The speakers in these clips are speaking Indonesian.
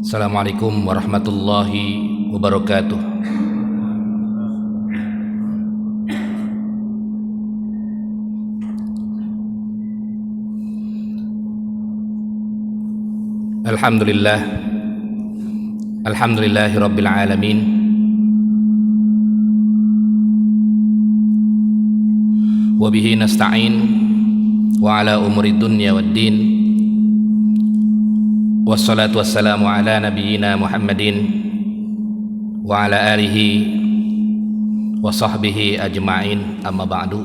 Assalamualaikum warahmatullahi wabarakatuh. Alhamdulillah, alhamdulillahi rabbil alamin. Wa bihi nasta'in wa ala umuri dunya waddin. Wassalatu wassalamu ala nabiyyina Muhammadin wa ala alihi wa sahbihi ajma'in, amma ba'du.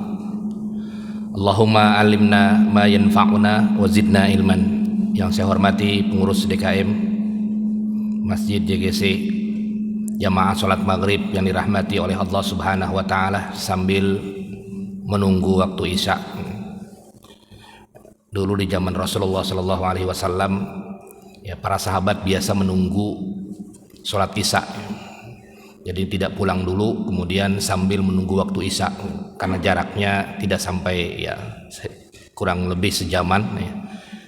Allahumma alimna ma yanfa'una wa zidna ilman. Yang saya hormati pengurus DKM Masjid JGC Jamaah Salat Maghrib yang dirahmati oleh Allah Subhanahu wa Ta'ala, sambil menunggu waktu Isya. Dulu di zaman Rasulullah Sallallahu Alaihi Wasallam, ya, para sahabat biasa menunggu sholat Isya. Jadi tidak pulang dulu, kemudian sambil menunggu waktu Isya, karena jaraknya tidak sampai, ya, kurang lebih sejaman, ya.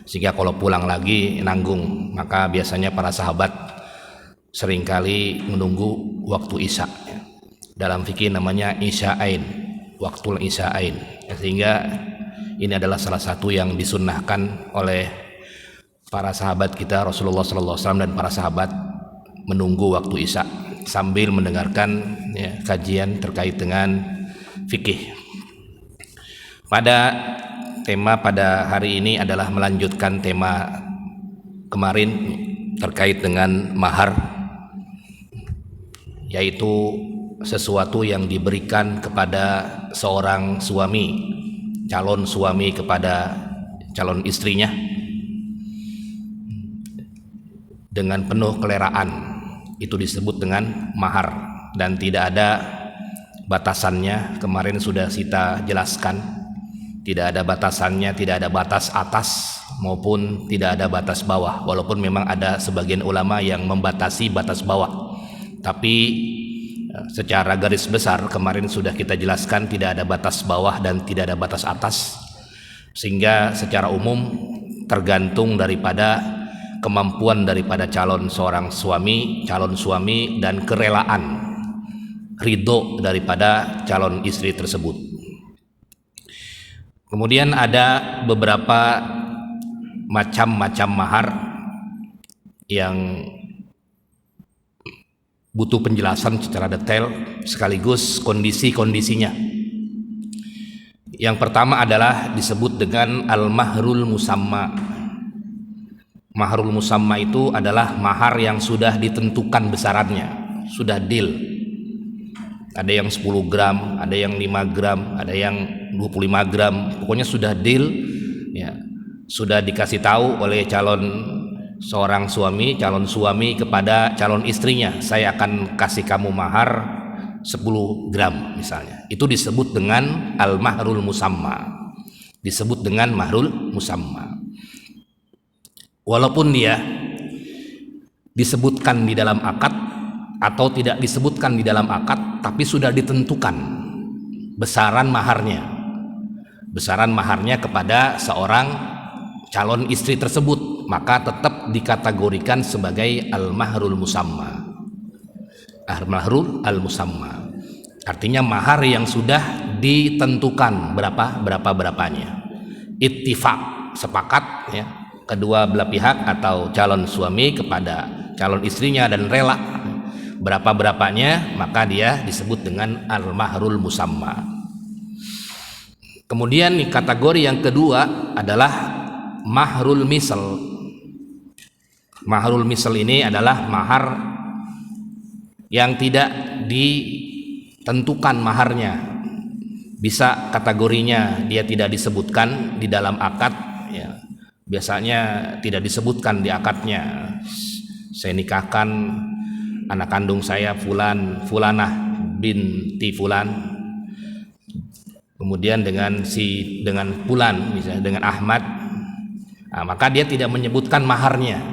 Sehingga kalau pulang lagi nanggung, maka biasanya para sahabat seringkali menunggu waktu Isya, ya. Dalam fikih namanya Isya'ain, waktul Isya'ain, ya. Sehingga ini adalah salah satu yang disunnahkan oleh para sahabat kita, Rasulullah SAW dan para sahabat, menunggu waktu Isya sambil mendengarkan, ya, kajian terkait dengan fikih. Tema pada hari ini adalah melanjutkan tema kemarin terkait dengan mahar, yaitu sesuatu yang diberikan kepada seorang suami, calon suami kepada calon istrinya dengan penuh keleraan. Itu disebut dengan mahar dan tidak ada batasannya. Kemarin sudah kita jelaskan, tidak ada batasannya, tidak ada batas atas maupun tidak ada batas bawah. Walaupun memang ada sebagian ulama yang membatasi batas bawah, tapi secara garis besar kemarin sudah kita jelaskan tidak ada batas bawah dan tidak ada batas atas, sehingga secara umum tergantung daripada kemampuan daripada calon suami dan kerelaan, ridho daripada calon istri tersebut. Kemudian ada beberapa macam-macam mahar yang butuh penjelasan secara detail sekaligus kondisi-kondisinya. Yang pertama adalah disebut dengan al-mahrul musamma. Mahrul musamma itu adalah mahar yang sudah ditentukan besarannya, sudah deal. Ada yang 10 gram, ada yang 5 gram, ada yang 25 gram. Pokoknya sudah deal, ya. Sudah dikasih tahu oleh calon suami kepada calon istrinya, saya akan kasih kamu mahar 10 gram misalnya. Itu disebut dengan al-mahrul musamma. Disebut dengan mahrul musamma. Walaupun dia disebutkan di dalam akad atau tidak disebutkan di dalam akad, tapi sudah ditentukan besaran maharnya kepada seorang calon istri tersebut, maka tetap dikategorikan sebagai al-mahrul musamma. Al-mahrul al-musamma artinya mahar yang sudah ditentukan berapanya. Ittifaq, sepakat, ya, kedua belah pihak atau calon suami kepada calon istrinya dan rela berapanya, maka dia disebut dengan al-mahrul musamma. Kemudian kategori yang kedua adalah mahrul misal. Mahrul misal ini adalah mahar yang tidak ditentukan maharnya. Bisa kategorinya dia tidak disebutkan di dalam akad, ya. Biasanya tidak disebutkan di akadnya, saya nikahkan anak kandung saya fulanah binti fulan, kemudian dengan fulan, misalnya dengan Ahmad, nah, maka dia tidak menyebutkan maharnya,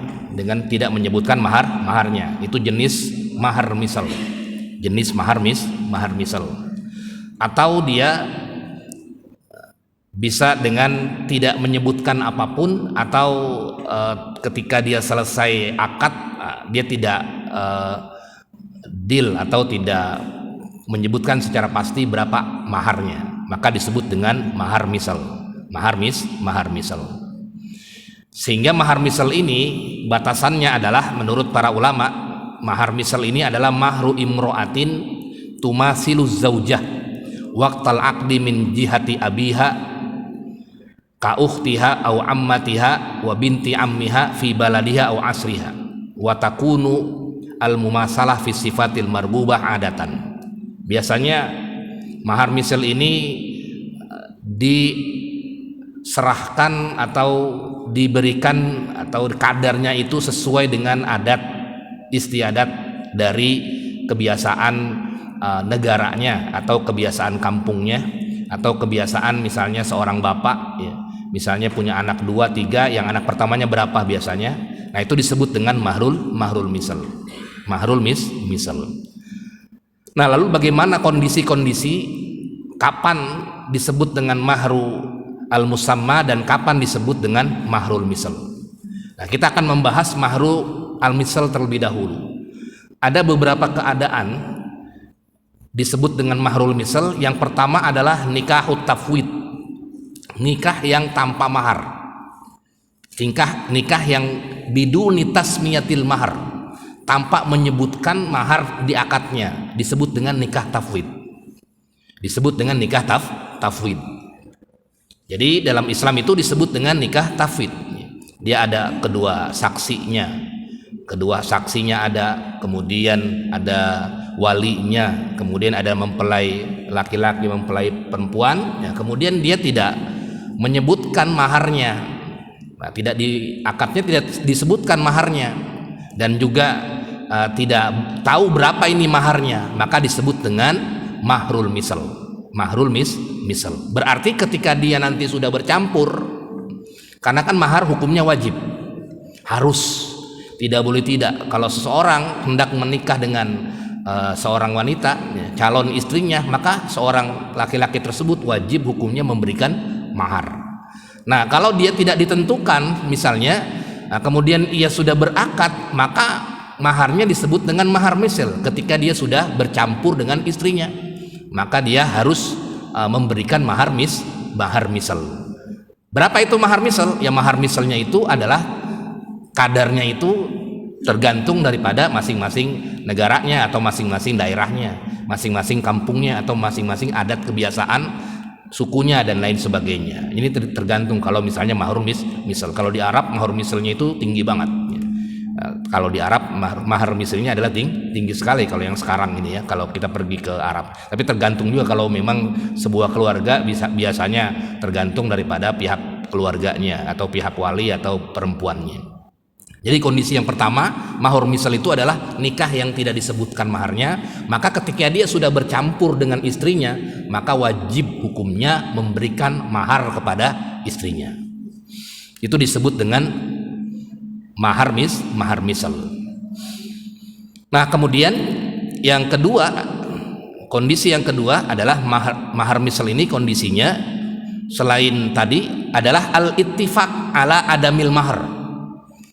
maharnya. Itu jenis mahar misal, mahar misal. Atau dia bisa dengan tidak menyebutkan apapun, atau ketika dia selesai akad dia tidak deal atau tidak menyebutkan secara pasti berapa maharnya, maka disebut dengan mahar misal. Mahar misal. Sehingga mahar misal ini batasannya adalah menurut para ulama, mahar misal ini adalah mahru imro'atin tumasilu zaujah waqtal aqdi min jihati abiha ka ukhtiha au ammatiha wa binti ammiha fi baladiha au asriha wa takunu al mumasalah fi sifatil marbubah adatan. Biasanya mahar misal ini diserahkan atau diberikan atau kadarnya itu sesuai dengan adat istiadat dari kebiasaan negaranya atau kebiasaan kampungnya atau kebiasaan misalnya seorang bapak ya, misalnya punya anak 2, 3, yang anak pertamanya berapa biasanya, nah itu disebut dengan mahrul misal. Nah lalu bagaimana kondisi-kondisi kapan disebut dengan mahru al-musamma dan kapan disebut dengan mahrul misal. Nah kita akan membahas mahru al-misal terlebih dahulu. Ada beberapa keadaan disebut dengan mahrul misal. Yang pertama adalah nikahut tafwid, nikah yang tanpa mahar, nikah yang biduni tasmiyatil mahar, tanpa menyebutkan mahar di akadnya, disebut dengan nikah tafwid. Tafwid. Jadi dalam Islam itu disebut dengan nikah tafwid. Dia ada kedua saksinya ada, kemudian ada walinya, kemudian ada mempelai laki-laki, mempelai perempuan, ya, kemudian dia tidak menyebutkan maharnya. Nah, tidak di akadnya tidak disebutkan maharnya dan juga tidak tahu berapa ini maharnya, maka disebut dengan mahrul misal. Berarti ketika dia nanti sudah bercampur, karena kan mahar hukumnya wajib, harus, tidak boleh tidak. Kalau seseorang hendak menikah dengan seorang wanita, ya, calon istrinya, maka seorang laki-laki tersebut wajib hukumnya memberikan mahar. Nah kalau dia tidak ditentukan misalnya, kemudian ia sudah berakad, maka maharnya disebut dengan mahar misal. Ketika dia sudah bercampur dengan istrinya, maka dia harus memberikan mahar misal. Berapa itu mahar misal? Ya mahar misalnya itu adalah kadarnya itu tergantung daripada masing-masing negaranya atau masing-masing daerahnya, masing-masing kampungnya atau masing-masing adat kebiasaan sukunya dan lain sebagainya. Ini tergantung. Kalau misalnya mahar misal, kalau di Arab mahar misalnya itu tinggi banget. Kalau di Arab mahar misalnya adalah tinggi sekali kalau yang sekarang ini ya, kalau kita pergi ke Arab. Tapi tergantung juga, kalau memang sebuah keluarga biasanya tergantung daripada pihak keluarganya atau pihak wali atau perempuannya. Jadi kondisi yang pertama, mahar misal itu adalah nikah yang tidak disebutkan maharnya, maka ketika dia sudah bercampur dengan istrinya, maka wajib hukumnya memberikan mahar kepada istrinya. Itu disebut dengan mahar misal. Nah kemudian yang kedua, kondisi yang kedua adalah mahar misal ini kondisinya selain tadi adalah al-ittifaq ala adamil mahar.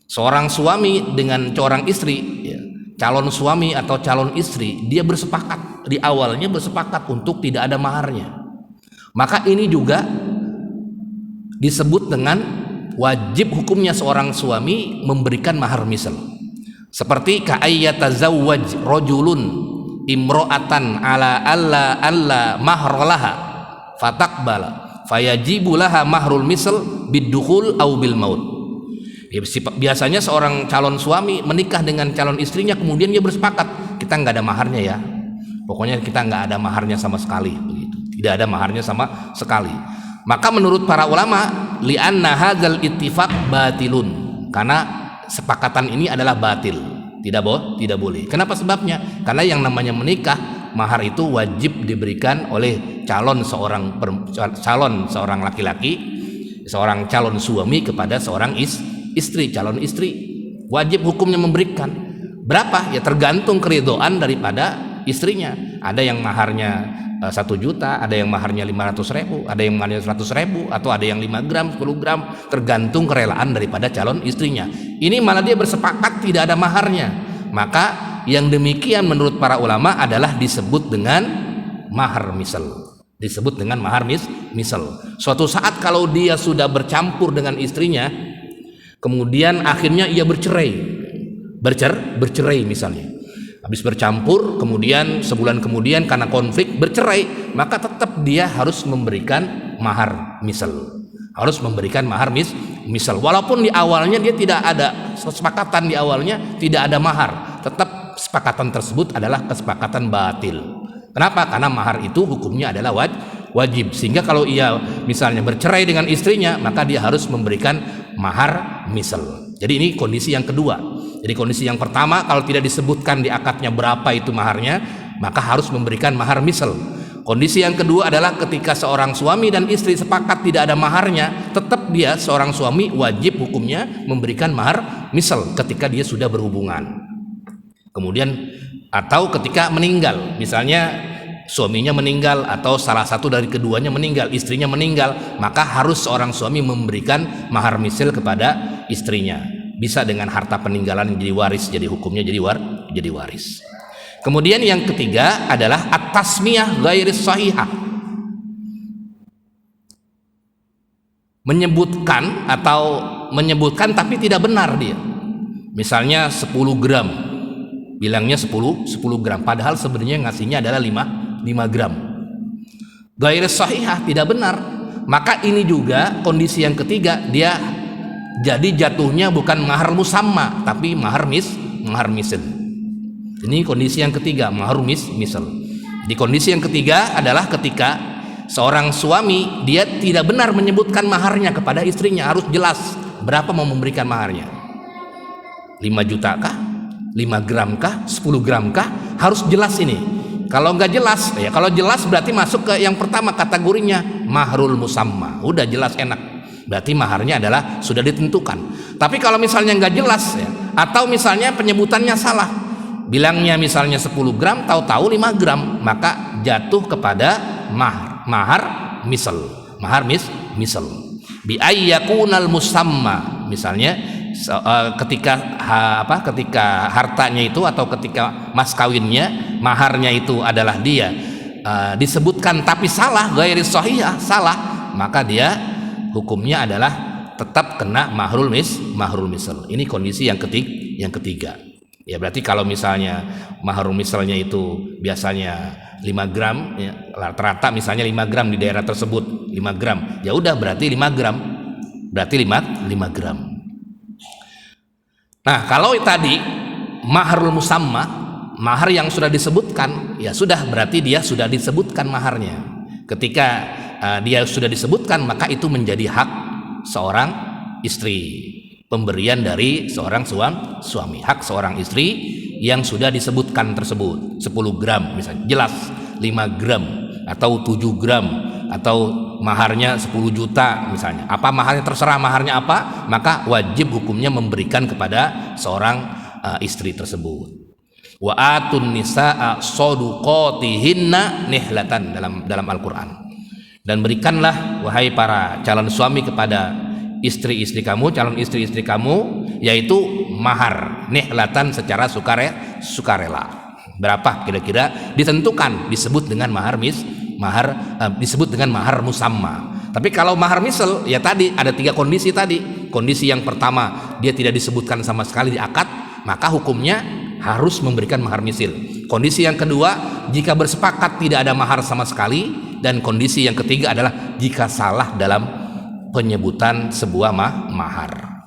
Seorang suami dengan seorang istri, ya, calon suami atau calon istri, dia bersepakat, di awalnya bersepakat untuk tidak ada maharnya, maka ini juga disebut dengan wajib hukumnya seorang suami memberikan mahar misal. Seperti ka'ayyatazawwaj rajulun imro'atan ala alla mahrolaha fataqbala fayajibu laha mahrul misal bidukhul au bil maut. Biasanya seorang calon suami menikah dengan calon istrinya, kemudian dia bersepakat, kita nggak ada maharnya ya, pokoknya kita nggak ada maharnya sama sekali, begitu, tidak ada maharnya sama sekali. Maka menurut para ulama, li'anna hadzal ittifaq batilun, karena sepakatan ini adalah batil, tidak boleh. Kenapa sebabnya? Karena yang namanya menikah, mahar itu wajib diberikan oleh calon seorang laki-laki, seorang calon suami kepada seorang istri, calon istri, wajib hukumnya memberikan. Berapa? Ya tergantung keridhaan daripada istrinya. ada yang maharnya 1 juta, ada yang maharnya 500.000, ada yang maharnya 100.000, atau ada yang 5 gram, 10 gram, tergantung kerelaan daripada calon istrinya. Ini malah dia bersepakat tidak ada maharnya. Maka yang demikian menurut para ulama adalah disebut dengan mahar misal. Disebut dengan mahar misal. Suatu saat kalau dia sudah bercampur dengan istrinya, kemudian akhirnya ia bercerai misalnya, habis bercampur, kemudian sebulan kemudian karena konflik bercerai, maka tetap dia harus memberikan mahar misal. Harus memberikan mahar misal. Walaupun di awalnya dia tidak ada kesepakatan, di awalnya tidak ada mahar, tetap kesepakatan tersebut adalah kesepakatan batil. Kenapa? Karena mahar itu hukumnya adalah wajib. Sehingga kalau ia misalnya bercerai dengan istrinya, maka dia harus memberikan mahar misal. Jadi ini kondisi yang kedua. Jadi kondisi yang pertama, kalau tidak disebutkan di akadnya berapa itu maharnya, maka harus memberikan mahar misal. Kondisi yang kedua adalah ketika seorang suami dan istri sepakat tidak ada maharnya, tetap dia seorang suami wajib hukumnya memberikan mahar misal ketika dia sudah berhubungan. Kemudian atau ketika meninggal, misalnya suaminya meninggal atau salah satu dari keduanya meninggal, istrinya meninggal, maka harus seorang suami memberikan mahar misal kepada istrinya. Bisa dengan harta peninggalan jadi waris, jadi hukumnya jadi waris. Kemudian yang ketiga adalah at-tasmiyah ghairis sahihah. Menyebutkan tapi tidak benar dia. Misalnya 10 gram, bilangnya 10 gram, padahal sebenarnya ngasihnya adalah 5 gram. Ghairis sahihah, tidak benar. Maka ini juga kondisi yang ketiga, dia jadi jatuhnya bukan mahar musamma tapi mahar misal. Ini kondisi yang ketiga, mahar misal. Di kondisi yang ketiga adalah ketika seorang suami dia tidak benar menyebutkan maharnya kepada istrinya, harus jelas berapa mau memberikan maharnya. 5 juta kah? 5 gram kah? 10 gram kah? Harus jelas ini. Kalau nggak jelas, ya kalau jelas berarti masuk ke yang pertama kategorinya mahrul musamma. Udah jelas, enak. Berarti maharnya adalah sudah ditentukan. Tapi kalau misalnya nggak jelas ya, atau misalnya penyebutannya salah, bilangnya misalnya 10 gram, tahu-tahu 5 gram, maka jatuh kepada mahar misal. Mahar misal. Bi ayyakunal musamma, misalnya ketika hartanya itu atau ketika mas kawinnya, maharnya itu adalah dia disebutkan tapi salah, ghairis sahihah, salah, maka dia hukumnya adalah tetap kena mahrul misal. Ini kondisi yang ketiga. Ya berarti kalau misalnya mahrul misalnya itu biasanya 5 gram, ya, rata-rata misalnya 5 gram di daerah tersebut 5 gram, ya udah berarti 5 gram, berarti 5 gram. Nah kalau tadi mahrul musamma, mahar yang sudah disebutkan, ya sudah berarti dia sudah disebutkan maharnya. Ketika dia sudah disebutkan, maka itu menjadi hak seorang istri, pemberian dari seorang suami, hak seorang istri yang sudah disebutkan tersebut. 10 gram misalnya jelas, 5 gram atau 7 gram atau maharnya 10 juta misalnya, apa maharnya, terserah maharnya apa, maka wajib hukumnya memberikan kepada seorang istri tersebut. Wa atun nisaa shaduqatihinna nihlatan dalam Al-Qur'an. Dan berikanlah wahai para calon suami kepada istri-istri kamu, calon istri-istri kamu, yaitu mahar nihlatan secara sukarela. Berapa kira-kira ditentukan, disebut dengan disebut dengan mahar musamma. Tapi kalau mahar misal, ya tadi ada 3 kondisi tadi. Kondisi yang pertama, dia tidak disebutkan sama sekali di akad, maka hukumnya harus memberikan mahar misil. Kondisi yang kedua, jika bersepakat tidak ada mahar sama sekali. Dan kondisi yang ketiga adalah jika salah dalam penyebutan sebuah mahar.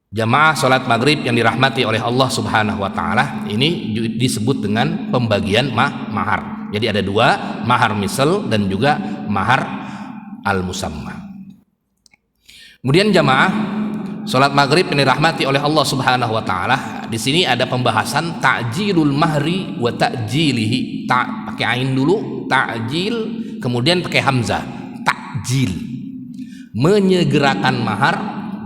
Jamaah sholat maghrib yang dirahmati oleh Allah subhanahu wa ta'ala, ini disebut dengan pembagian mahar. Jadi ada 2, mahar misal dan juga mahar al-musamma. Kemudian jamaah sholat maghrib yang dirahmati oleh Allah subhanahu wa ta'ala, di sini ada pembahasan ta'jilul mahri wa ta'jilihi. Pakai ain dulu, ta'jil, kemudian pakai hamzah, ta'jil, menyegerakan mahar,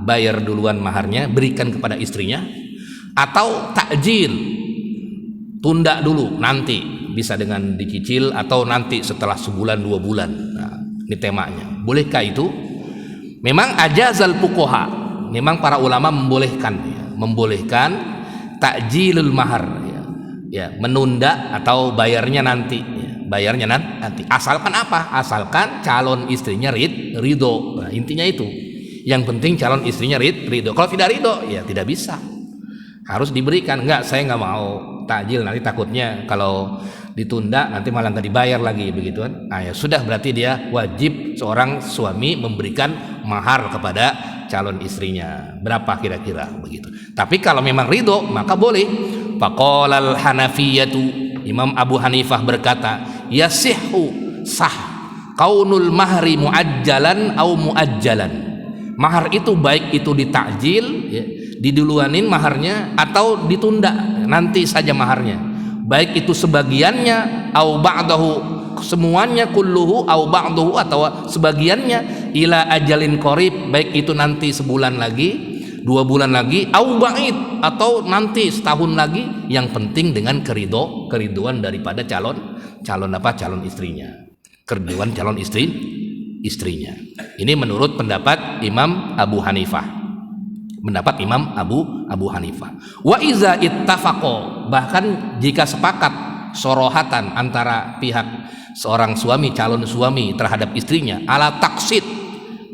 bayar duluan maharnya, berikan kepada istrinya, atau ta'jil, tunda dulu, nanti bisa dengan dicicil atau nanti setelah sebulan 2 bulan. Nah, ini temanya. Bolehkah itu? Memang ajazal fuqaha, memang para ulama membolehkan, membolehkan takjilul mahar, menunda atau bayarnya nanti, bayarnya nanti. Asalkan apa? Asalkan calon istrinya ridho. Nah, intinya itu. Yang penting calon istrinya ridho. Kalau tidak ridho, ya tidak bisa. Harus diberikan. Enggak, saya nggak mau takjil, nanti takutnya kalau ditunda nanti malah nggak dibayar lagi, begitu kan? Nah, ya sudah, berarti dia wajib seorang suami memberikan mahar kepada calon istrinya. Berapa kira-kira begitu. Tapi kalau memang ridho maka boleh. Faqalal Hanafiyatu, Imam Abu Hanifah berkata, yasihhu, sah kaunul mahri muajjalan au muajjalan. Mahar itu baik itu ditakjil, diduluanin maharnya, atau ditunda nanti saja maharnya, baik itu sebagiannya au ba'dahu, semuanya, kulluhu au ba'dahu, atau sebagiannya, ila ajalin qarib, baik itu nanti sebulan lagi, 2 bulan lagi, au ba'id, atau nanti setahun lagi, yang penting dengan keriduan daripada calon istrinya, keriduan calon istrinya. Ini menurut pendapat Imam Abu Hanifah. Pendapat Imam Abu Hanifah. Wa iza ittafaqo, bahkan jika sepakat sorohatan antara pihak seorang suami, calon suami terhadap istrinya, ala taksid,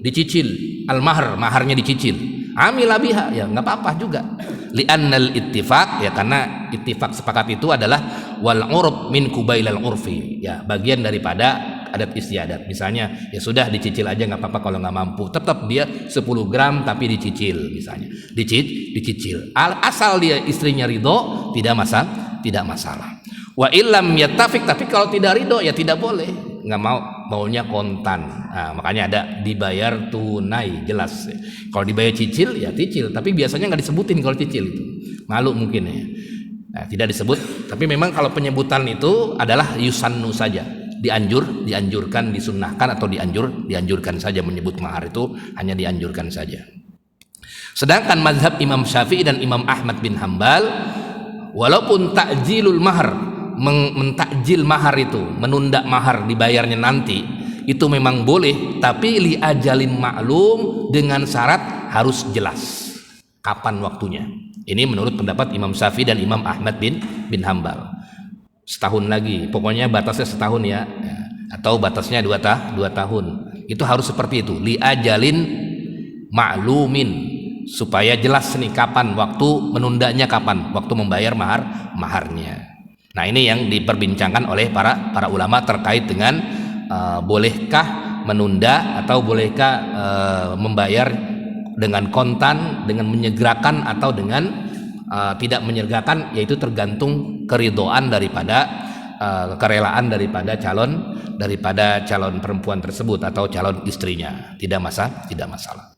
dicicil, al-mahr, maharnya dicicil, amila biha, ya nggak apa-apa juga. Li'annal ittifaq, ya karena ittifaq sepakat itu adalah wal urb min kubailal urfi, ya bagian daripada adat istiadat. Misalnya, ya sudah dicicil aja, nggak apa-apa kalau nggak mampu, tetap dia 10 gram tapi dicicil, misalnya dicicil, asal dia istrinya ridho, tidak masalah. Wa illam yattafiq, tapi kalau tidak ridho ya tidak boleh, nggak maunya kontan. Nah, makanya ada dibayar tunai, jelas. Kalau dibayar cicil ya cicil, tapi biasanya nggak disebutin kalau cicil itu, malu mungkin ya. Nah, tidak disebut, tapi memang kalau penyebutan itu adalah yusannu saja, dianjurkan, disunnahkan, atau dianjurkan saja menyebut mahar itu, hanya dianjurkan saja. Sedangkan mazhab Imam Syafi'i dan Imam Ahmad bin Hambal, walaupun takjilul mahar, mentakjil mahar itu, menunda mahar dibayarnya nanti, itu memang boleh, tapi li ajalin maklum, dengan syarat harus jelas kapan waktunya. Ini menurut pendapat Imam Syafi'i dan Imam Ahmad bin Hambal. Setahun lagi, pokoknya batasnya setahun ya, atau batasnya 2 tahun. Itu harus seperti itu, li ajalin ma'lumin, supaya jelas nih kapan waktu menundanya, kapan waktu membayar maharnya. Nah, ini yang diperbincangkan oleh para ulama terkait dengan bolehkah menunda atau bolehkah membayar dengan kontan, dengan menyegerakan, atau dengan tidak menyegerakan, yaitu tergantung keridoan daripada kerelaan daripada calon perempuan tersebut atau calon istrinya. Tidak masalah.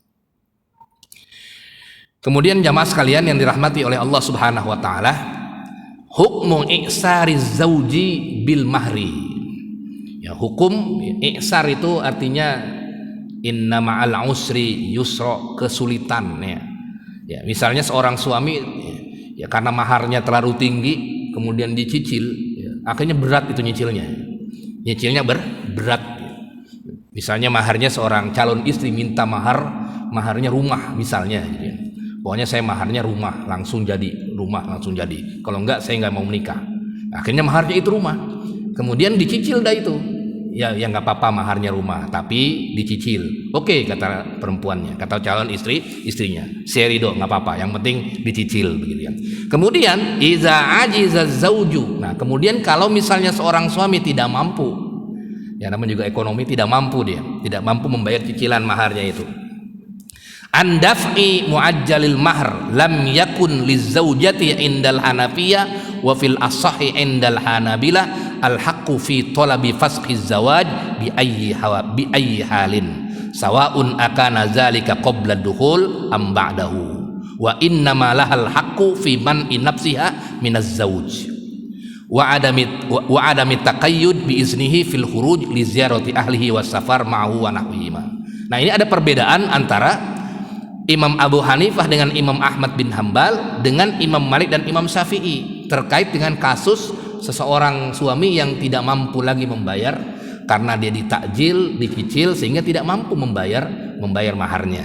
Kemudian jamaah sekalian yang dirahmati oleh Allah Subhanahu wa taala, hukmu i'sariz zauji bil mahri. Ya, hukum i'sar itu artinya inna ma'al usri yusra, kesulitan ya. Ya, misalnya seorang suami ya karena maharnya terlalu tinggi kemudian dicicil, ya, akhirnya berat itu nyicilnya berat. Misalnya maharnya seorang calon istri minta maharnya rumah misalnya, gitu ya. Pokoknya saya maharnya rumah langsung jadi, kalau enggak saya nggak mau menikah. Akhirnya maharnya itu rumah, kemudian dicicil dah itu, ya nggak apa-apa maharnya rumah tapi dicicil, oke, kata perempuannya, kata calon istrinya, saya ridho, nggak apa-apa, yang penting dicicil, begitu ya. Kemudian iza ajiza zauju, nah kemudian kalau misalnya seorang suami tidak mampu, ya namanya juga ekonomi, tidak mampu membayar cicilan maharnya itu, andaf'i muajjalil mahr lam yakun lizaujati indal hanafiyah wa fil asahi indal hanabilah al-haqqu fi talabi fasqi zawaj bi ayyi halin sawaun akana zalika qabla dukhul am ba'dahu wa innama lahal haqqu fi man'i nafsiha minaz zawj wa adami taqayyud bi iznihi fil khuruj li ziyarati ahlihi was safar ma'hu wa nahwihima. Nah, ini ada perbedaan antara Imam Abu Hanifah dengan Imam Ahmad bin Hambal dengan Imam Malik dan Imam Syafi'i terkait dengan kasus seseorang suami yang tidak mampu lagi membayar karena dia ditakjil, dicicil sehingga tidak mampu membayar maharnya.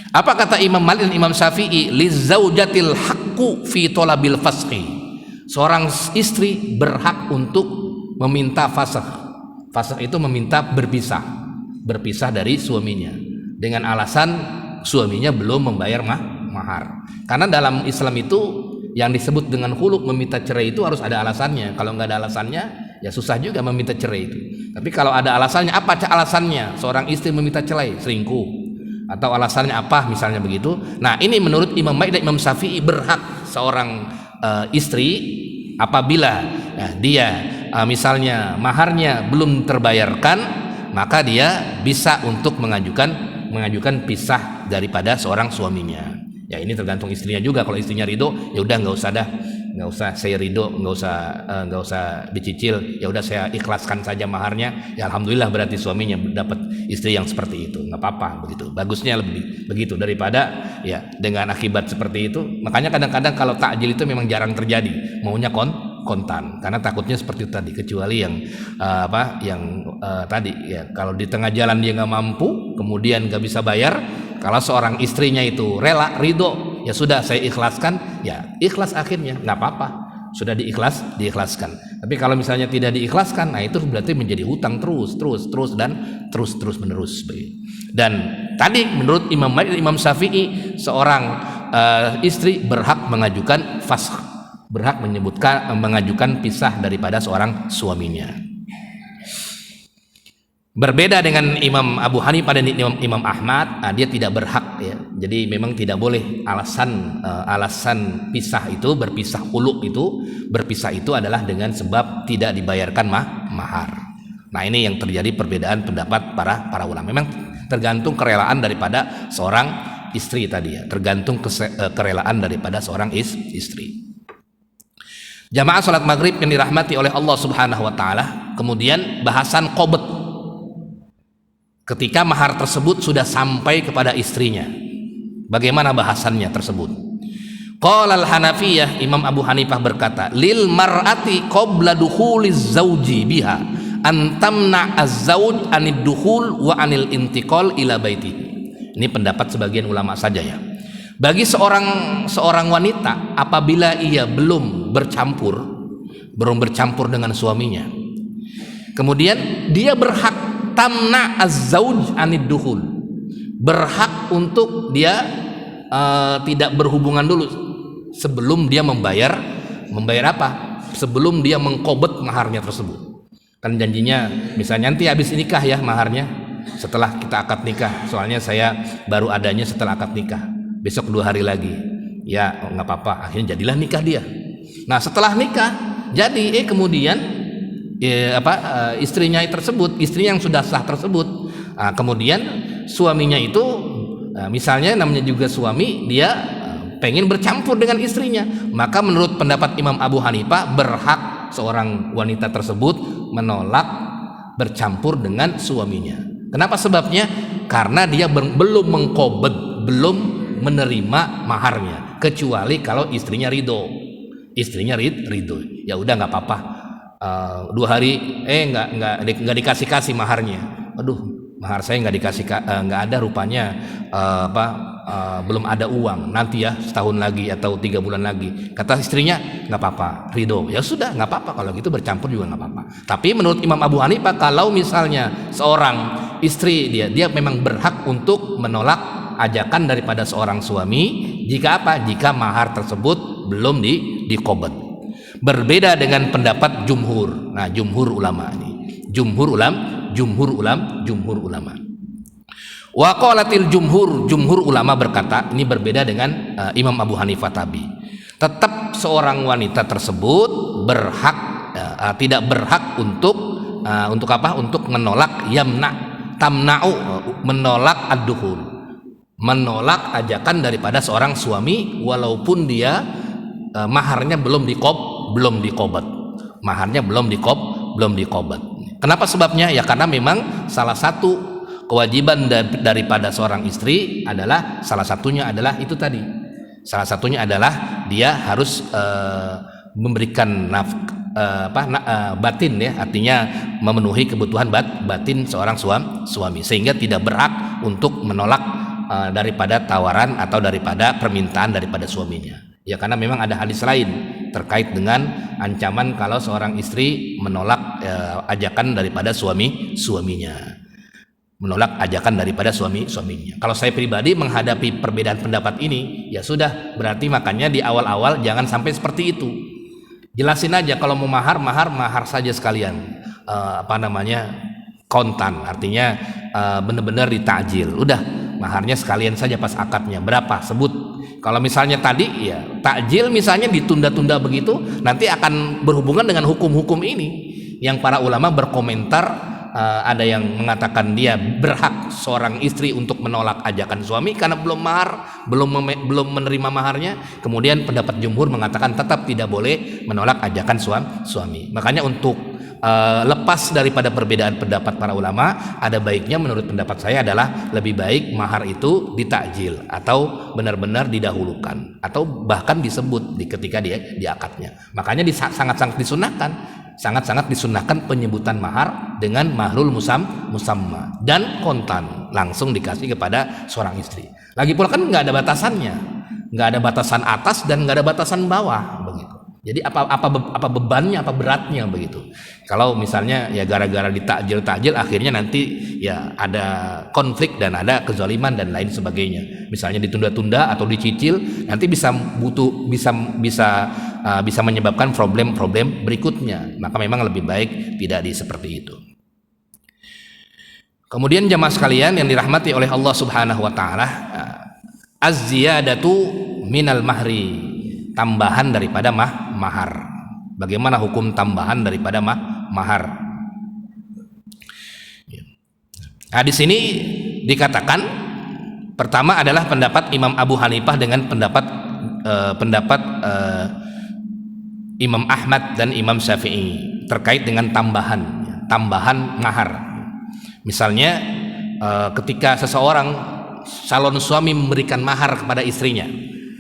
Apa kata Imam Malik dan Imam Syafi'i? Lizaujatil haqqu fi talabil fasqi. Seorang istri berhak untuk meminta fasakh. Fasakh itu meminta berpisah dari suaminya dengan alasan suaminya belum membayar mahar. Karena dalam Islam itu yang disebut dengan khulu, meminta cerai itu harus ada alasannya. Kalau nggak ada alasannya, ya susah juga meminta cerai itu. Tapi kalau ada alasannya, apa alasannya seorang istri meminta cerai? Selingkuh atau alasannya apa, misalnya begitu. Nah, ini menurut Imam Malik dan Imam Syafi'i berhak seorang istri apabila dia misalnya maharnya belum terbayarkan, maka dia bisa untuk mengajukan pisah daripada seorang suaminya. Ya, ini tergantung istrinya juga. Kalau istrinya ridho, ya udah nggak usah saya ridho, nggak usah dicicil, ya udah saya ikhlaskan saja maharnya. Ya alhamdulillah, berarti suaminya dapat istri yang seperti itu, nggak apa-apa begitu. Bagusnya lebih begitu daripada ya dengan akibat seperti itu. Makanya kadang-kadang kalau takjil itu memang jarang terjadi, maunya kontan, karena takutnya seperti itu tadi. Kecuali yang tadi ya, kalau di tengah jalan dia nggak mampu, kemudian nggak bisa bayar, kalau seorang istrinya itu rela, ridho, ya sudah saya ikhlaskan, ya ikhlas akhirnya, nggak apa-apa, sudah diikhlaskan. Tapi kalau misalnya tidak diikhlaskan, nah itu berarti menjadi hutang terus menerus. Dan tadi menurut Imam Malik dan Imam Syafi'i, seorang istri berhak mengajukan fasakh, berhak mengajukan pisah daripada seorang suaminya. Berbeda dengan Imam Abu Hanifah dan Imam Ahmad, dia tidak berhak ya. Jadi memang tidak boleh alasan pisah itu, berpisah itu adalah dengan sebab tidak dibayarkan mahar. Nah, ini yang terjadi perbedaan pendapat para ulama. Memang tergantung kerelaan daripada seorang istri tadi ya, tergantung kerelaan daripada seorang istri. Jamaah salat maghrib yang dirahmati oleh Allah Subhanahu wa taala, kemudian bahasan qobat. Ketika mahar tersebut sudah sampai kepada istrinya, bagaimana bahasannya tersebut? Qala al-Hanafiyah, Imam Abu Hanifah berkata, lil mar'ati qabla dukhuliz zauji biha an tamna az-zauj anid dukhul wa anil intiqal ila baiti. Ini pendapat sebagian ulama saja ya. Bagi seorang wanita apabila ia belum bercampur dengan suaminya, kemudian dia berhak tamna az-zauj anid dukhul, berhak untuk dia tidak berhubungan dulu sebelum dia membayar apa? Sebelum dia mengqobet maharnya tersebut. Kan janjinya misalnya nanti habis nikah ya maharnya, setelah kita akad nikah. Soalnya saya baru adanya setelah akad nikah. Besok 2 hari lagi. Ya nggak apa-apa. Akhirnya jadilah nikah dia. Nah, setelah nikah jadi kemudian istrinya tersebut, istri yang sudah sah tersebut, kemudian suaminya itu misalnya namanya juga suami, dia pengen bercampur dengan istrinya, maka menurut pendapat Imam Abu Hanifah berhak seorang wanita tersebut menolak bercampur dengan suaminya. Kenapa sebabnya? Karena dia belum mengqobet, belum menerima maharnya, kecuali kalau istrinya ridho. Ya udah nggak apa-apa. 2 hari nggak dikasih maharnya. Aduh, mahar saya nggak ada rupanya, belum ada uang, nanti ya setahun lagi atau 3 bulan lagi. Kata istrinya nggak apa-apa, ridho, ya sudah nggak apa-apa, kalau gitu bercampur juga nggak apa-apa. Tapi menurut Imam Abu Hanifah, kalau misalnya seorang istri dia memang berhak untuk menolak ajakan daripada seorang suami jika mahar tersebut belum diqobet. Berbeda dengan pendapat jumhur. Nah, jumhur ulama ini. Jumhur ulama. Wa qalatil jumhur ulama berkata, ini berbeda dengan Imam Abu Hanifah tadi. Tetap seorang wanita tersebut tidak berhak untuk menolak menolak ad-dukhul. Menolak ajakan daripada seorang suami walaupun dia maharnya belum diqobet. Maharnya belum diqobet. Kenapa sebabnya? Ya karena memang salah satu kewajiban daripada seorang istri adalah salah satunya adalah dia harus memberikan batin ya, artinya memenuhi kebutuhan batin seorang suami, sehingga tidak berhak untuk menolak daripada tawaran atau daripada permintaan daripada suaminya. Ya, karena memang ada hadis lain terkait dengan ancaman kalau seorang istri menolak ajakan daripada suaminya. Menolak ajakan daripada suaminya. Kalau saya pribadi menghadapi perbedaan pendapat ini, ya sudah, berarti makanya di awal-awal jangan sampai seperti itu. Jelasin aja, kalau mau mahar saja sekalian, kontan, artinya benar-benar ditakjil. Udah, maharnya sekalian saja pas akadnya, berapa sebut. Kalau misalnya tadi ya takjil misalnya ditunda-tunda begitu, nanti akan berhubungan dengan hukum-hukum ini yang para ulama berkomentar. Ada yang mengatakan dia berhak seorang istri untuk menolak ajakan suami karena belum menerima maharnya. Kemudian pendapat jumhur mengatakan tetap tidak boleh menolak ajakan suami. Makanya untuk lepas daripada perbedaan pendapat para ulama, ada baiknya menurut pendapat saya adalah lebih baik mahar itu ditakjil atau benar-benar didahulukan atau bahkan disebut ketika dia di akadnya. Makanya sangat-sangat disunahkan penyebutan mahar dengan mahrul musamma dan kontan langsung dikasih kepada seorang istri. Lagi pula kan nggak ada batasannya, nggak ada batasan atas dan nggak ada batasan bawah begitu. Jadi apa bebannya, apa beratnya begitu. Kalau misalnya ya gara-gara ditakjil akhirnya nanti ya ada konflik dan ada kezaliman dan lain sebagainya. Misalnya ditunda-tunda atau dicicil, nanti bisa menyebabkan problem-problem berikutnya. Maka memang lebih baik tidak seperti itu. Kemudian jamaah sekalian yang dirahmati oleh Allah Subhanahu wa taala, az-ziyadatu minal mahri, tambahan daripada mahar. Bagaimana hukum tambahan daripada mahar? Nah, di sini dikatakan pertama adalah pendapat Imam Abu Hanifah dengan pendapat Imam Ahmad dan Imam Syafi'i terkait dengan tambahan mahar. Misalnya ketika seseorang calon suami memberikan mahar kepada istrinya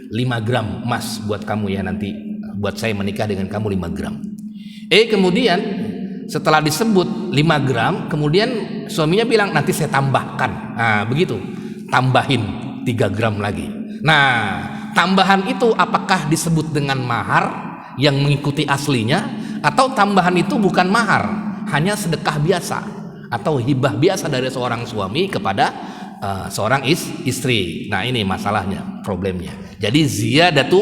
5 gram emas buat kamu ya, nanti buat saya menikah dengan kamu 5 gram. Kemudian setelah disebut 5 gram, kemudian suaminya bilang nanti saya tambahkan. Nah, begitu. Tambahin 3 gram lagi. Nah, tambahan itu apakah disebut dengan mahar yang mengikuti aslinya, atau tambahan itu bukan mahar, hanya sedekah biasa atau hibah biasa dari seorang suami kepada seorang istri. Nah, ini masalahnya, problemnya. Jadi ziyadatu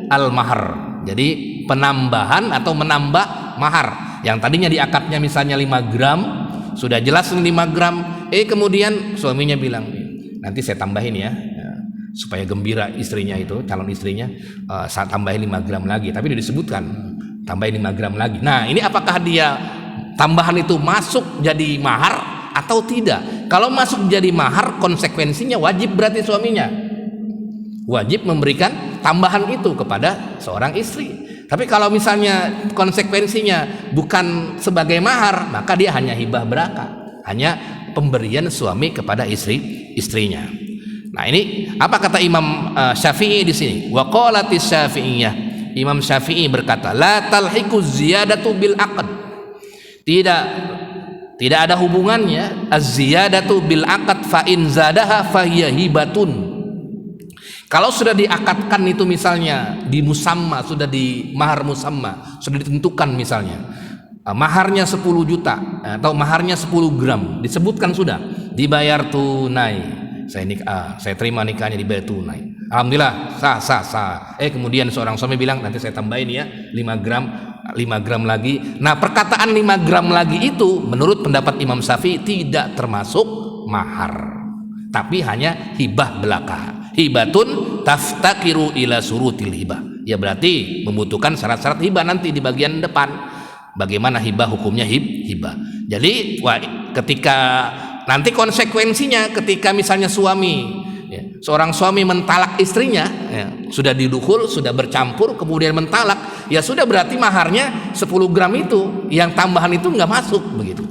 al-mahar, jadi penambahan atau menambah mahar. Yang tadinya di akadnya misalnya 5 gram, sudah jelas 5 gram, kemudian suaminya bilang nanti saya tambahin ya, supaya gembira istrinya itu, calon istrinya, saya tambahin 5 gram lagi, tapi udah disebutkan tambahin 5 gram lagi. Nah, ini apakah dia tambahan itu masuk jadi mahar atau tidak? Kalau masuk jadi mahar, konsekuensinya wajib berarti suaminya wajib memberikan tambahan itu kepada seorang istri. Tapi kalau misalnya konsekuensinya bukan sebagai mahar, maka dia hanya hibah beraka, hanya pemberian suami kepada istrinya. Nah, ini apa kata Imam Syafi'i di sini? Wa qalatis Syafi'iyah, Imam Syafi'i berkata, la talhiqu ziyadatu bil aqd. Tidak ada hubungannya az-ziyadatu bil aqd fa in zadaha fa hiya hibatun. Kalau sudah diakadkan itu misalnya di musamma, sudah di mahar musamma, sudah ditentukan misalnya maharnya 10 juta atau maharnya 10 gram, disebutkan sudah dibayar tunai, saya terima nikahnya dibayar tunai, alhamdulillah sah. Kemudian seorang suami bilang nanti saya tambahin ya 5 gram lagi. Nah, perkataan 5 gram lagi itu menurut pendapat Imam Syafi'i tidak termasuk mahar, tapi hanya hibah belaka. Hibatun taftakiru ila surutil hibah. Ya berarti membutuhkan syarat-syarat hibah nanti di bagian depan. Bagaimana hibah, hukumnya hibah. Jadi ketika nanti konsekuensinya ketika misalnya seorang suami mentalak istrinya, sudah didukhul, sudah bercampur, kemudian mentalak, ya sudah berarti maharnya 10 gram itu, yang tambahan itu nggak masuk begitu.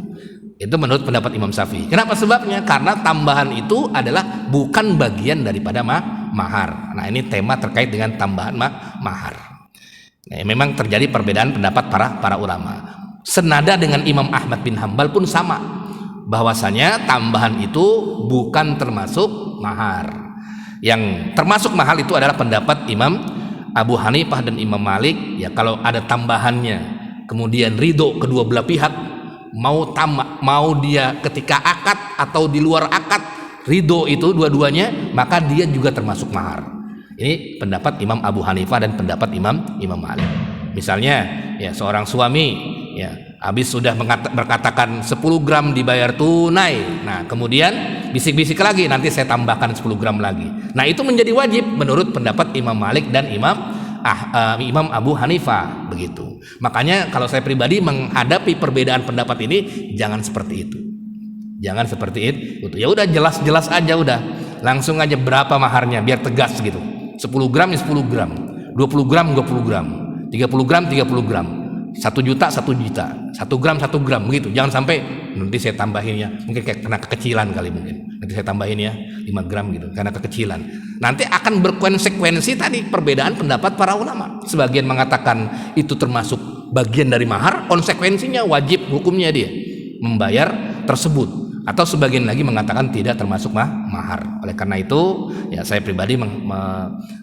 Itu menurut pendapat Imam Syafi'i. Kenapa sebabnya? Karena tambahan itu adalah bukan bagian daripada mahar. Nah, ini tema terkait dengan tambahan mahar. Nah, memang terjadi perbedaan pendapat para ulama. Senada dengan Imam Ahmad bin Hambal pun sama, bahwasanya tambahan itu bukan termasuk mahar. Yang termasuk mahar itu adalah pendapat Imam Abu Hanifah dan Imam Malik. Ya, kalau ada tambahannya, kemudian ridho kedua belah pihak, mau dia ketika akad atau di luar akad, ridho itu dua-duanya, maka dia juga termasuk mahar. Ini pendapat Imam Abu Hanifah dan pendapat Imam Malik. Misalnya, ya seorang suami, ya habis sudah berkatakan 10 gram dibayar tunai, nah kemudian bisik-bisik lagi, nanti saya tambahkan 10 gram lagi. Nah itu menjadi wajib menurut pendapat Imam Malik dan Imam Abu Hanifah, begitu. Makanya kalau saya pribadi menghadapi perbedaan pendapat ini, jangan seperti itu. Jangan seperti itu. Ya udah, jelas-jelas aja, udah langsung aja berapa maharnya biar tegas gitu. 10 gram ya 10 gram, 20 gram 20 gram, 30 gram 30 gram, 1 juta 1 juta, 1 gram 1 gram, begitu. Jangan sampai nanti saya tambahin ya, mungkin kayak kena kekecilan kali, mungkin nanti saya tambahin ya 5 gram gitu karena kekecilan. Nanti akan berkonsekuensi tadi perbedaan pendapat para ulama. Sebagian mengatakan itu termasuk bagian dari mahar, konsekuensinya wajib hukumnya dia membayar tersebut. Atau sebagian lagi mengatakan tidak termasuk mahar. Oleh karena itu, ya saya pribadi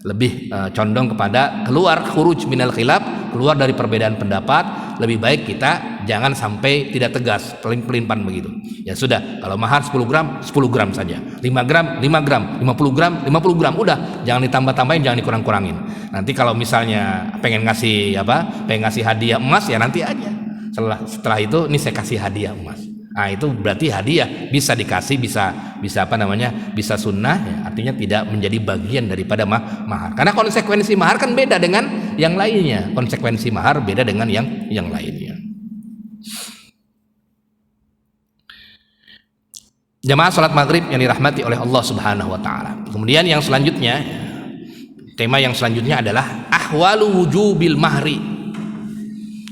lebih condong kepada keluar khuruj minal khilaf, keluar dari perbedaan pendapat. Lebih baik kita jangan sampai tidak tegas, pelin-pelimpan begitu. Ya sudah, kalau mahar 10 gram, 10 gram saja. 5 gram, 5 gram, 50 gram, 50 gram, udah, jangan ditambah-tambahin, jangan dikurang-kurangin. Nanti kalau misalnya pengen ngasih hadiah emas, ya nanti aja. Setelah itu, ini saya kasih hadiah emas. Nah itu berarti hadiah, bisa dikasih, bisa sunnah, ya, artinya tidak menjadi bagian daripada mahar. Karena konsekuensi mahar kan beda dengan yang lainnya. Konsekuensi mahar beda dengan yang lainnya. Jamaah salat maghrib yang dirahmati oleh Allah Subhanahu wa taala. Kemudian yang selanjutnya, tema yang selanjutnya adalah ahwalu wujubil mahri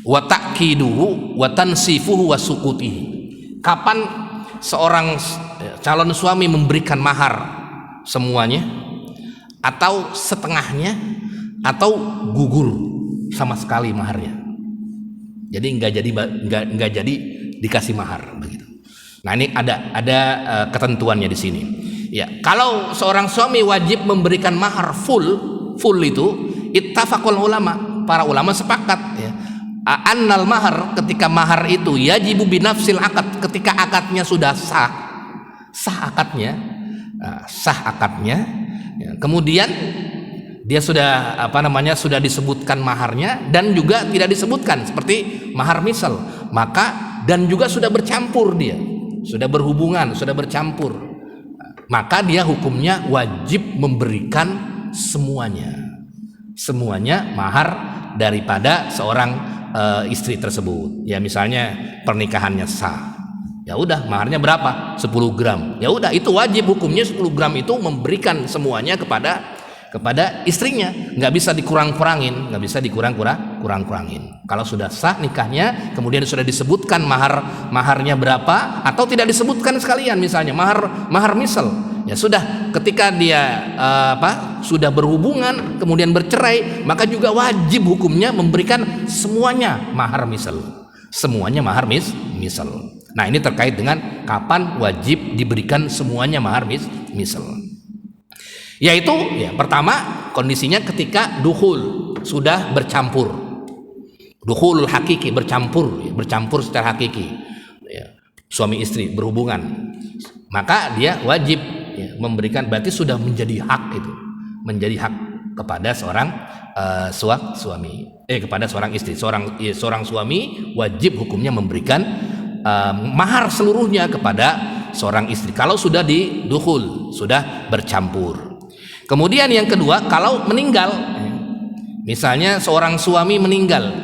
wa ta'kiduhu wa tansifuhu wa suqutihi. Kapan seorang calon suami memberikan mahar semuanya, atau setengahnya, atau gugur sama sekali maharnya. Jadi nggak jadi dikasih mahar begitu. Nah ini ada ketentuannya di sini. Ya, kalau seorang suami wajib memberikan mahar full itu, ittafaqul ulama, para ulama sepakat ya. Annal mahar, ketika mahar itu yajibu binafsil akad, ketika akadnya sudah sah akadnya, ya, kemudian dia sudah sudah disebutkan maharnya dan juga tidak disebutkan seperti mahar misal, maka dan juga sudah bercampur, dia sudah berhubungan, sudah bercampur, maka dia hukumnya wajib memberikan semuanya mahar daripada seorang istri tersebut. Ya misalnya pernikahannya sah, ya udah maharnya berapa? 10 gram. Ya udah, itu wajib hukumnya 10 gram itu memberikan semuanya kepada istrinya. Nggak bisa dikurang-kurangin, kurangin. Kalau sudah sah nikahnya, kemudian sudah disebutkan maharnya berapa, atau tidak disebutkan sekalian, misalnya mahar misal. Ya sudah, ketika dia sudah berhubungan kemudian bercerai, maka juga wajib hukumnya memberikan semuanya mahar misal. Nah, ini terkait dengan kapan wajib diberikan semuanya mahar misal. Yaitu ya pertama kondisinya ketika dukhul, sudah bercampur. Dukhul hakiki, bercampur secara hakiki. Ya, suami istri berhubungan. Maka dia wajib memberikan, berarti sudah menjadi hak kepada seorang suami, kepada seorang istri. Seorang suami wajib hukumnya memberikan mahar seluruhnya kepada seorang istri kalau sudah didukhul, sudah bercampur. Kemudian yang kedua, kalau meninggal, misalnya seorang suami meninggal,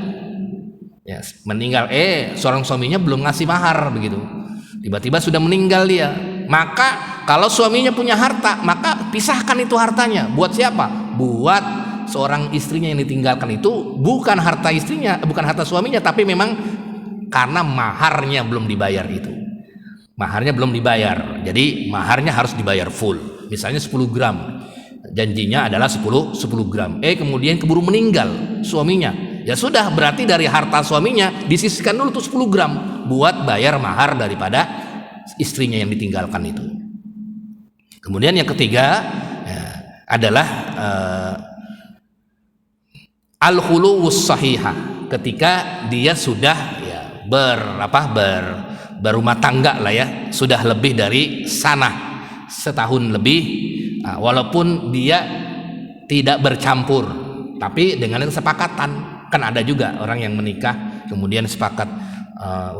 seorang suaminya belum ngasih mahar begitu, tiba-tiba sudah meninggal dia, maka kalau suaminya punya harta, maka pisahkan itu hartanya. Buat siapa? Buat seorang istrinya yang ditinggalkan itu, bukan harta istrinya, bukan harta suaminya, tapi memang karena maharnya belum dibayar itu. Maharnya belum dibayar, jadi maharnya harus dibayar full. Misalnya 10 gram. janjinya adalah 10 gram. Kemudian keburu meninggal suaminya. Ya sudah, berarti dari harta suaminya disisihkan dulu tuh 10 gram buat bayar mahar daripada istrinya yang ditinggalkan itu. Kemudian yang ketiga adalah al-khuluwus sahihah, ketika dia sudah berumah tangga lah ya, sudah lebih dari setahun lebih, walaupun dia tidak bercampur, tapi dengan kesepakatan. Kan ada juga orang yang menikah kemudian sepakat,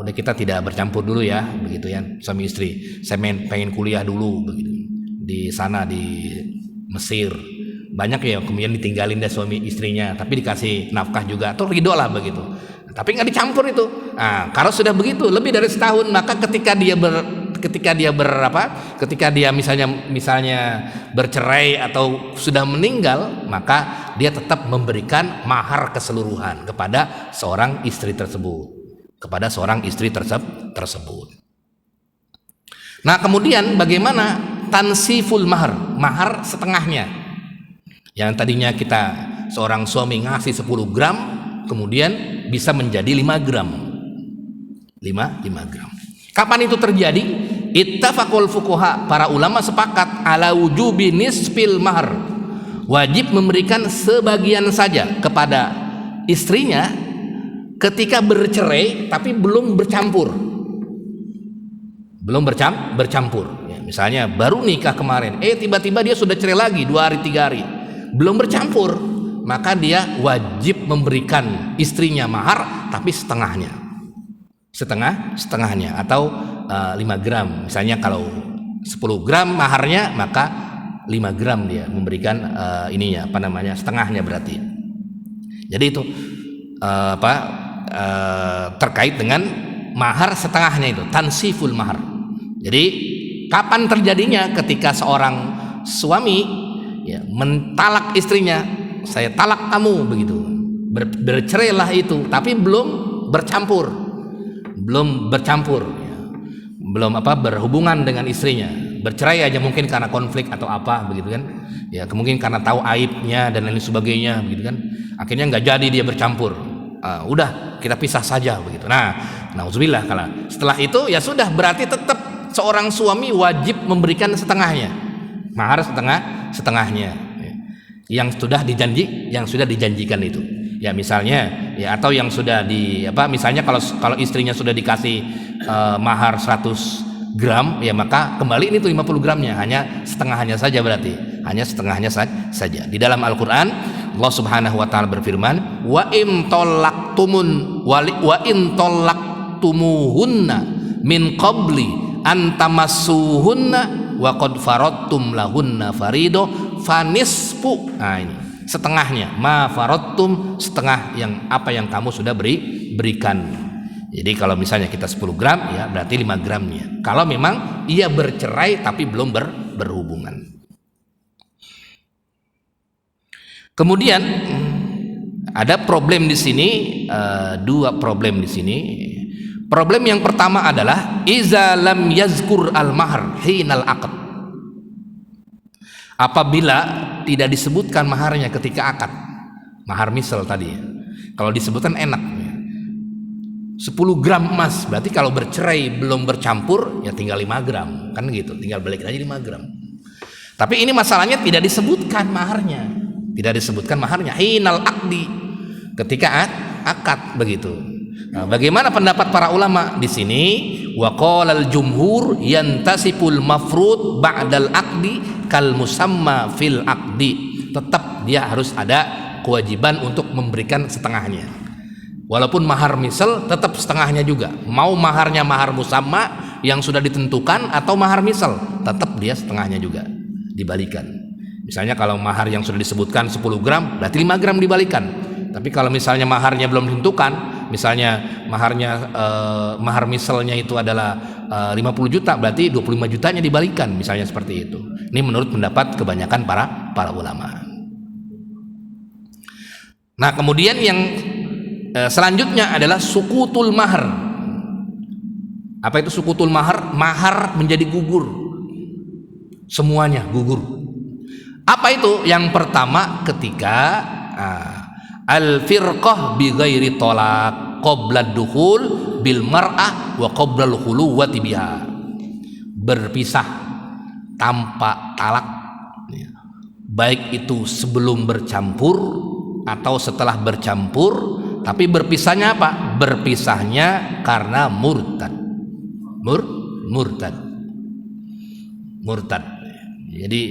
udah kita tidak bercampur dulu ya, begitu ya, suami istri. Saya pengen kuliah dulu begitu di sana di Mesir. Banyak ya kemudian ditinggalin deh suami istrinya, tapi dikasih nafkah juga atau ridho lah begitu. Tapi nggak dicampur itu. Nah, kalau sudah begitu lebih dari setahun, maka ketika dia misalnya bercerai atau sudah meninggal, maka dia tetap memberikan mahar keseluruhan kepada seorang istri tersebut. Nah, kemudian bagaimana tansiful mahar setengahnya? Yang tadinya kita seorang suami ngasih 10 gram, kemudian bisa menjadi 5 gram. 5 gram. Kapan itu terjadi? Ittafaqul fuqaha, para ulama sepakat ala wujubi nisfil mahar. Wajib memberikan sebagian saja kepada istrinya ketika bercerai tapi belum bercampur. Bercampur. Ya, misalnya baru nikah kemarin, tiba-tiba dia sudah cerai lagi 2 hari 3 hari. Belum bercampur, maka dia wajib memberikan istrinya mahar tapi setengahnya atau 5 gram. Misalnya kalau 10 gram maharnya, maka 5 gram dia memberikan setengahnya berarti. Jadi itu terkait dengan mahar setengahnya itu, tansiful mahar. Jadi kapan terjadinya? Ketika seorang suami mentalak istrinya, saya talak kamu begitu, bercerailah itu, tapi belum bercampur, berhubungan dengan istrinya, bercerai aja mungkin karena konflik atau apa begitu kan, ya mungkin karena tahu aibnya dan lain sebagainya begitu kan, akhirnya nggak jadi dia bercampur, udah kita pisah saja begitu. Nauzubillah, kalau setelah itu ya sudah, berarti tetap seorang suami wajib memberikan setengahnya, mahar setengahnya yang sudah dijanjikan itu. Ya misalnya ya, atau yang sudah misalnya kalau istrinya sudah dikasih mahar 100 gram, ya maka kembali itu 50 gramnya, hanya setengahnya saja, berarti hanya setengahnya saja. Di dalam Al-Qur'an Allah Subhanahu wa taala berfirman, wa in tallaqtumuhunna min qabli an tamassuhunna wa qad faradtum lahunna farido fanisfu. Ini setengahnya, ma faradtum, setengah yang kamu sudah berikan. Jadi kalau misalnya kita 10 gram, ya berarti 5 gramnya. Kalau memang ia bercerai tapi belum berhubungan. Kemudian ada problem di sini, 2 problem di sini. Problem yang pertama adalah iza lam yazkur al-mahar hinal aqd. Apabila tidak disebutkan maharnya ketika akad, mahar misal tadi. Kalau disebutkan enak, 10 gram emas, berarti kalau bercerai belum bercampur ya tinggal 5 gram, kan gitu, tinggal balik aja 5 gram. Tapi ini masalahnya tidak disebutkan maharnya, hinal aqdi, ketika akad begitu. Nah, bagaimana pendapat para ulama di sini? Wa qalal jumhur yantasipul mafrud ba'dal aqdi kal musamma fil aqdi. Tetap dia harus ada kewajiban untuk memberikan setengahnya. Walaupun mahar misal tetap setengahnya juga. Mau maharnya mahar musamma yang sudah ditentukan atau mahar misal, tetap dia setengahnya juga dibalikan. Misalnya kalau mahar yang sudah disebutkan 10 gram, berarti 5 gram dibalikan. Tapi kalau misalnya maharnya belum ditentukan, misalnya mahar misalnya itu adalah 50 juta, berarti 25 jutanya dibalikan, misalnya seperti itu. Ini menurut pendapat kebanyakan para ulama. Nah, kemudian yang selanjutnya adalah sukutul mahar. Apa itu sukutul mahar? Mahar menjadi gugur, semuanya gugur. Apa itu? Yang pertama ketika al-firqah bi ghairi tolak qabla dukhul bil mar'ah wa qabla al-khuluwati biha. Berpisah tanpa talak, baik itu sebelum bercampur atau setelah bercampur. Tapi berpisahnya apa? Berpisahnya karena murtad. Murtad. Jadi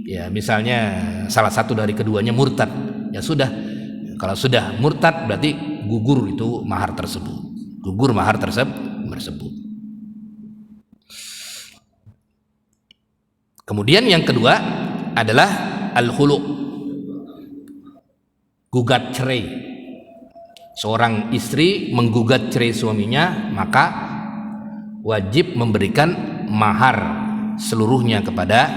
ya misalnya salah satu dari keduanya murtad, ya sudah. Kalau sudah murtad berarti gugur itu mahar tersebut. Gugur mahar tersebut. Kemudian yang kedua adalah al-khulu, gugat cerai. Seorang istri menggugat cerai suaminya, maka wajib memberikan mahar seluruhnya kepada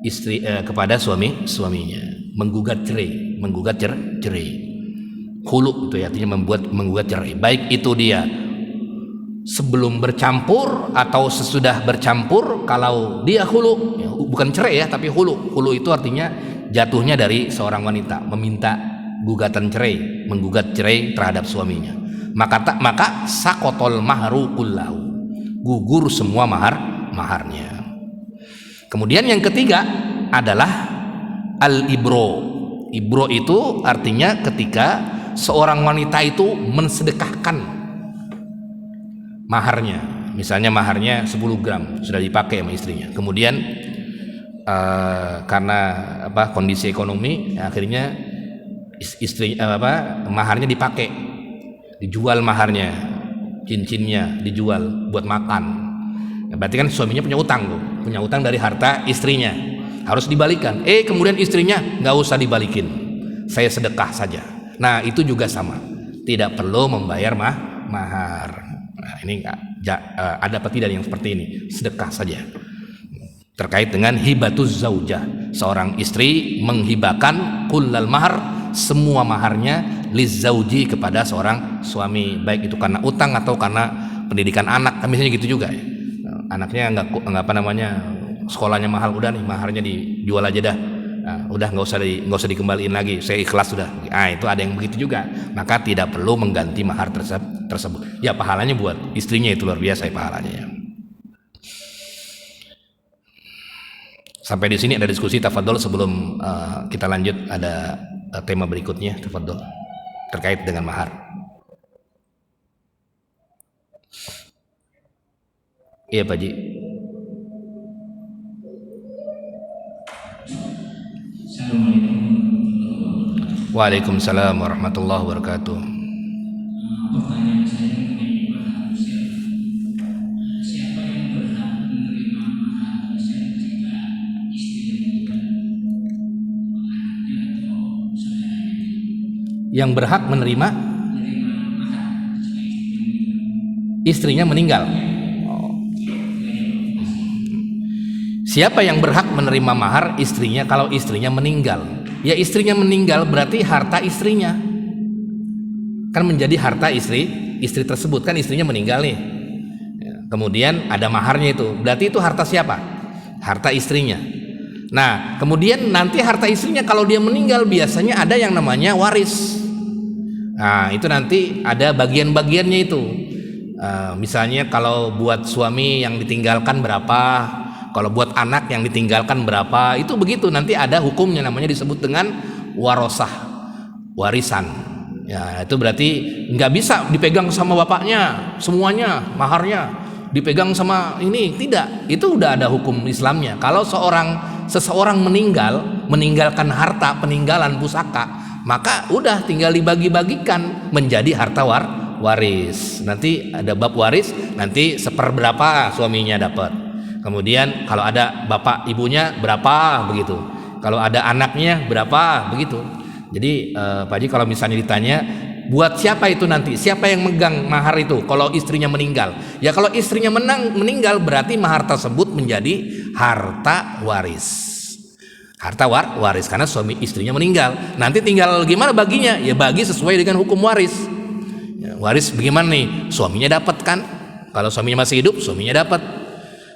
istri, kepada suaminya. Menggugat cerai. Khulu itu artinya menggugat cerai. Baik itu dia sebelum bercampur atau sesudah bercampur. Kalau dia khulu, ya, bukan cerai ya, tapi khulu. Khulu itu artinya jatuhnya dari seorang wanita meminta gugatan cerai, menggugat cerai terhadap suaminya. Maka sakotol mahru kullahu, gugur semua maharnya. Kemudian yang ketiga adalah al-ibro. Ibro itu artinya ketika seorang wanita itu mensedekahkan maharnya. Misalnya maharnya 10 gram sudah dipakai sama istrinya. Kemudian karena kondisi ekonomi, akhirnya istri maharnya dipakai, dijual maharnya, cincinnya dijual buat makan. Ya, berarti kan suaminya punya utang dari harta istrinya, harus dibalikan. Kemudian istrinya nggak usah dibalikin, saya sedekah saja. Nah itu juga sama, tidak perlu membayar mahar. Nah, ini ada apa tidak yang seperti ini, sedekah saja. Terkait dengan hibatuz zaujah, seorang istri menghibahkan kullal mahar, semua maharnya lizauji kepada seorang suami, baik itu karena utang atau karena pendidikan anak. Misalnya gitu juga ya. Anaknya nggak sekolahnya mahal, udah nih maharnya dijual aja dah. Nah, udah nggak usah dikembaliin lagi, saya ikhlas sudah. Itu ada yang begitu juga, maka tidak perlu mengganti mahar tersebut. Ya pahalanya buat istrinya itu luar biasa ya pahalanya ya. Sampai di sini ada diskusi, tafadhol. Sebelum kita lanjut ada tema berikutnya, tafadhol, terkait dengan mahar. Iya Pak Ji. Waalaikumsalam warahmatullahi wabarakatuh. Pertanyaan saya mengenai mahar usia. Siapa yang berhak menerima mahar usia jika istrinya meninggal? Anaknya atau saudaranya? Yang berhak menerima mahar jika istrinya meninggal. Siapa yang berhak menerima mahar? Istrinya. Kalau istrinya meninggal, ya istrinya meninggal berarti harta istrinya kan menjadi harta istri tersebut, kan istrinya meninggal nih. Kemudian ada maharnya, itu berarti itu harta siapa? Harta istrinya. Nah kemudian nanti harta istrinya kalau dia meninggal biasanya ada yang namanya waris. Nah itu nanti ada bagian-bagiannya itu. Misalnya kalau buat suami yang ditinggalkan berapa, kalau buat anak yang ditinggalkan berapa, itu begitu. Nanti ada hukumnya, namanya disebut dengan warosah, warisan. Ya itu berarti nggak bisa dipegang sama bapaknya semuanya, maharnya dipegang sama ini, tidak. Itu udah ada hukum Islamnya. Kalau seseorang meninggalkan harta peninggalan pusaka, maka udah tinggal dibagi-bagikan menjadi harta waris. Nanti ada bab waris, nanti seperberapa suaminya dapat. Kemudian kalau ada bapak ibunya berapa begitu, kalau ada anaknya berapa begitu. Jadi Pak Haji kalau misalnya ditanya buat siapa itu nanti, siapa yang megang mahar itu kalau istrinya meninggal, ya kalau istrinya meninggal berarti mahar tersebut menjadi harta waris. Harta waris karena suami istrinya meninggal. Nanti tinggal gimana baginya, ya bagi sesuai dengan hukum waris. Ya, waris bagaimana nih, suaminya dapat kan, kalau suaminya masih hidup suaminya dapat.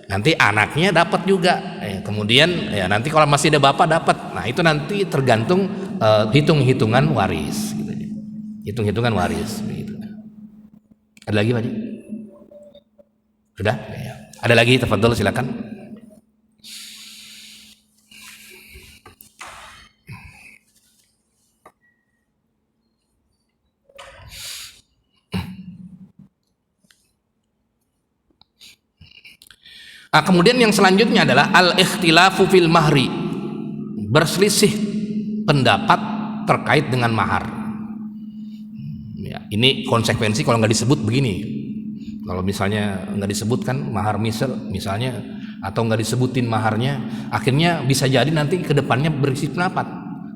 nanti anaknya dapat juga. Kemudian ya nanti kalau masih ada bapak dapat. Nah itu nanti tergantung hitung-hitungan waris. Gitu. Hitung-hitungan waris. Gitu. Ada lagi Pak Haji? Sudah? Ya. Ada lagi? Tafadhol silakan. Nah, kemudian yang selanjutnya adalah al-ikhtilafu fil mahri, berselisih pendapat terkait dengan mahar. Ya, ini konsekuensi kalau nggak disebut begini. Kalau misalnya nggak disebutkan mahar misalnya atau nggak disebutin maharnya, akhirnya bisa jadi nanti kedepannya berisi pendapat.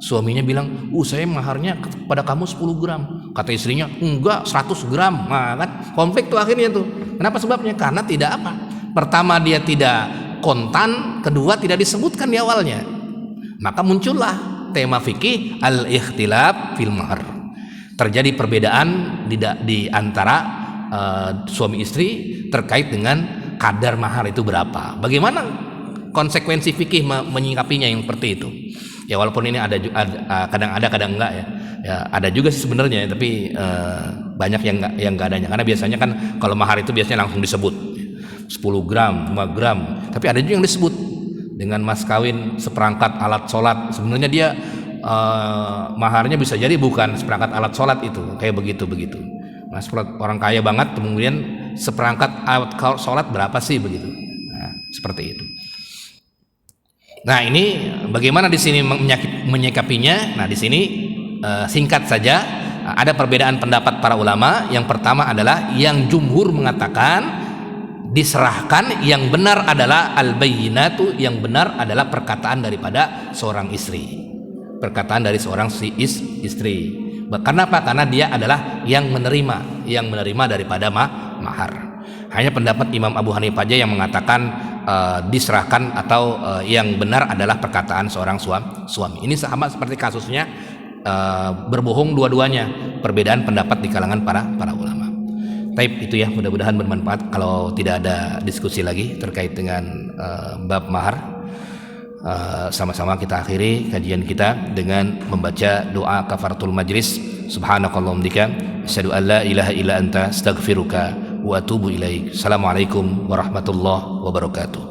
Suaminya bilang, saya maharnya kepada kamu 10 gram. Kata istrinya, enggak 100 gram. Nah, kan konflik tuh akhirnya tuh. Kenapa sebabnya? Karena tidak apa? Pertama dia tidak kontan, kedua tidak disebutkan di awalnya. Maka muncullah tema fikih al-ikhtilaf fil mahar. Terjadi perbedaan di antara suami istri terkait dengan kadar mahar itu berapa. Bagaimana konsekuensi fikih menyikapinya yang seperti itu? Ya walaupun ini kadang ada kadang enggak ya. Ya ada juga sih sebenarnya, tapi banyak yang enggak adanya. Karena biasanya kan kalau mahar itu biasanya langsung disebut 10 gram, 5 gram. Tapi ada juga yang disebut dengan mas kawin seperangkat alat sholat. Sebenarnya dia maharnya bisa jadi bukan seperangkat alat sholat itu, kayak begitu. Mas orang kaya banget, kemudian seperangkat alat sholat berapa sih begitu? Nah, seperti itu. Nah ini bagaimana di sini menyikapinya? Nah di sini singkat saja ada perbedaan pendapat para ulama. Yang pertama adalah yang jumhur mengatakan diserahkan, yang benar adalah al-bayyinatu, yang benar adalah perkataan daripada seorang istri, perkataan dari seorang istri. Kenapa? Karena dia adalah yang menerima daripada mahar. Hanya pendapat Imam Abu Hanifah aja yang mengatakan diserahkan atau yang benar adalah perkataan seorang suami. Ini sama seperti kasusnya berbohong dua-duanya, perbedaan pendapat di kalangan para ulama. Taib itu ya, mudah-mudahan bermanfaat. Kalau tidak ada diskusi lagi terkait dengan bab mahar, sama-sama kita akhiri kajian kita dengan membaca doa kafaratul majlis. Subhanakallahumma bika asyhadu an la ilaha illa anta astaghfiruka wa atubu ilaik. Assalamualaikum warahmatullahi wabarakatuh.